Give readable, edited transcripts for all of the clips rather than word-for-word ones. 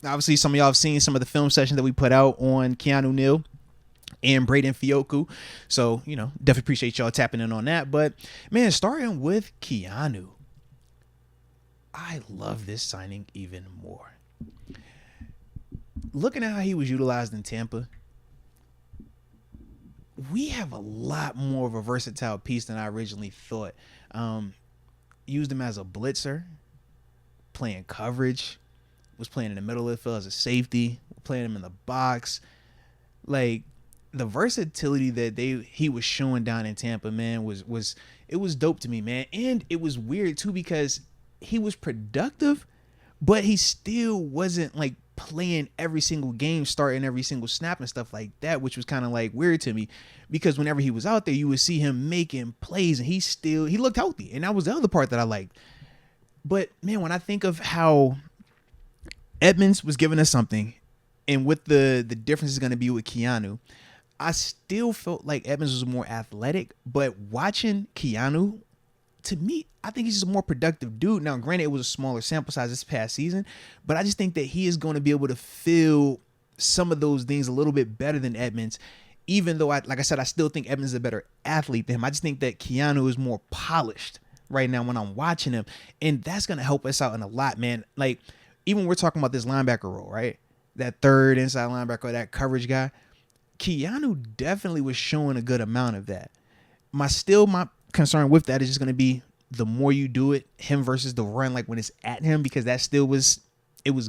Obviously, some of y'all have seen some of the film sessions that we put out on Keanu, Neal, and Braden Fioku. So, definitely appreciate y'all tapping in on that. But, man, starting with Keanu, I love this signing even more. Looking at how he was utilized in Tampa, we have a lot more of a versatile piece than I originally thought. Used him as a blitzer, playing coverage, was playing in the middle of the field as a safety, playing him in the box. Like, the versatility that he was showing down in Tampa, man, was dope to me, man. And it was weird too, because he was productive, but he still wasn't like playing every single game, starting every single snap and stuff like that, which was kind of like weird to me, because whenever he was out there, you would see him making plays and he looked healthy. And that was the other part that I liked. But man, when I think of how Edmunds was giving us something, and what the difference is going to be with Keanu, I still felt like Edmunds was more athletic, but watching Keanu, to me, I think he's just a more productive dude. Now, granted, it was a smaller sample size this past season, but I just think that he is going to be able to fill some of those things a little bit better than Edmunds, even though, like I said, I still think Edmunds is a better athlete than him. I just think that Keanu is more polished right now when I'm watching him, and that's going to help us out in a lot, man. Like, even when we're talking about this linebacker role, right? That third inside linebacker, that coverage guy, Keanu definitely was showing a good amount of that. My concern with that is just going to be the more you do it, him versus the run, like when it's at him, because that still was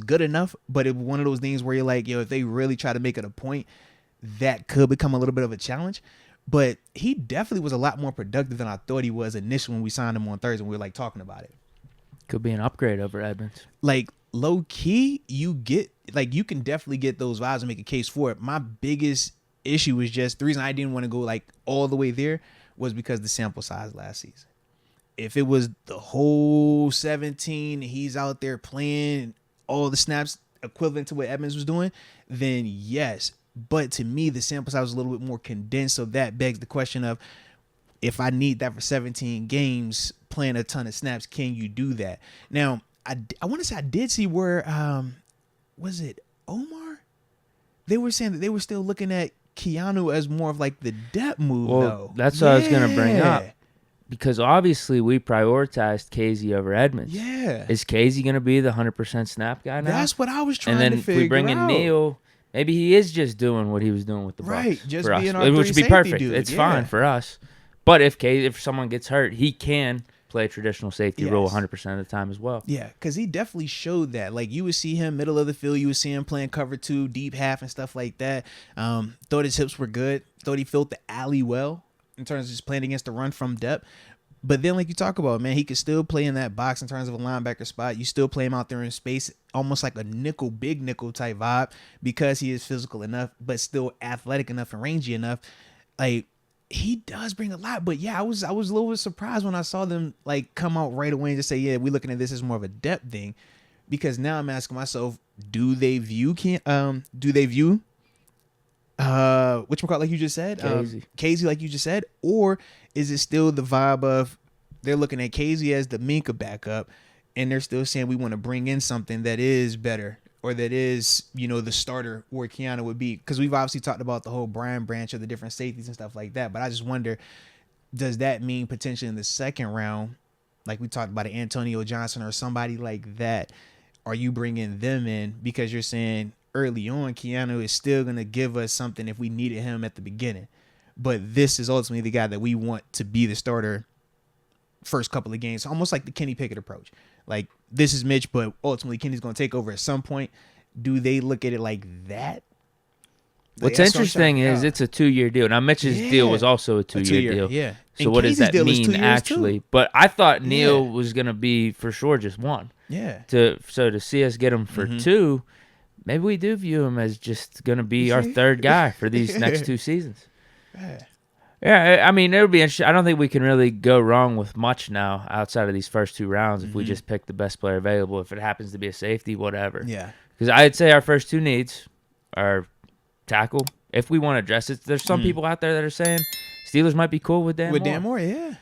good enough, but it was one of those things where you're like, if they really try to make it a point, that could become a little bit of a challenge. But he definitely was a lot more productive than I thought he was initially when we signed him on Thursday when we were like talking about it. Could be an upgrade over Edmunds. Like, low key, you can definitely get those vibes and make a case for it. My biggest issue was just the reason I didn't want to go like all the way there was because the sample size last season. If it was the whole 17, he's out there playing all the snaps equivalent to what Edmunds was doing, then yes. But to me, the sample size was a little bit more condensed, so that begs the question of, if I need that for 17 games, playing a ton of snaps, can you do that? Now, I want to say I did see where, was it Omar? They were saying that they were still looking at Keanu as more of like the depth move, though. That's what I was going to bring up. Because obviously we prioritized Casey over Edmunds. Yeah. Is Casey going to be the 100% snap guy now? That's what I was trying to figure out. And then if we bring in Neal, maybe he is just doing what he was doing with the Bucs. Right, just for being us, our which would be perfect. Dude. It's fine for us. But if someone gets hurt, he can play a traditional safety role 100% of the time as well. Yeah, because he definitely showed that. Like, you would see him middle of the field. You would see him playing cover 2, deep half, and stuff like that. Thought his hips were good. Thought he filled the alley well in terms of just playing against the run from depth. But then, like you talk about, man, he could still play in that box in terms of a linebacker spot. You still play him out there in space, almost like a big nickel type vibe, because he is physical enough, but still athletic enough and rangy enough. Like, he does bring a lot. But yeah, I was a little bit surprised when I saw them like come out right away and just say, yeah, we're looking at this as more of a depth thing, because now I'm asking myself, do they view whatchamacallit, like you just said, Casey, like you just said, or is it still the vibe of they're looking at Casey as the Minka backup, and they're still saying we want to bring in something that is better, or that is, the starter where Keanu would be? Because we've obviously talked about the whole Brian branch of the different safeties and stuff like that, but I just wonder, does that mean potentially in the second round, like we talked about, an Antonio Johnson or somebody like that, are you bringing them in because you're saying early on Keanu is still going to give us something if we needed him at the beginning, but this is ultimately the guy that we want to be the starter first couple of games, almost like the Kenny Pickett approach. Like, this is Mitch, but ultimately Kenny's going to take over at some point. Do they look at it like that? What's interesting is it's a 2-year deal. Now, Mitch's deal was also a 2-year deal. Yeah. So and what Casey's does that mean actually? Too. But I thought Neal was going to be for sure just one. Yeah. So to see us get him for 2, maybe we do view him as just going to be our third guy for these next 2 seasons. Yeah, I mean, it'll be interesting. I don't think we can really go wrong with much now outside of these first 2 rounds if we just pick the best player available. If it happens to be a safety, whatever. Yeah. Because I'd say our first 2 needs are tackle. If we want to address it, there's some people out there that are saying Steelers might be cool with Dan Moore. Dan Moore, yeah.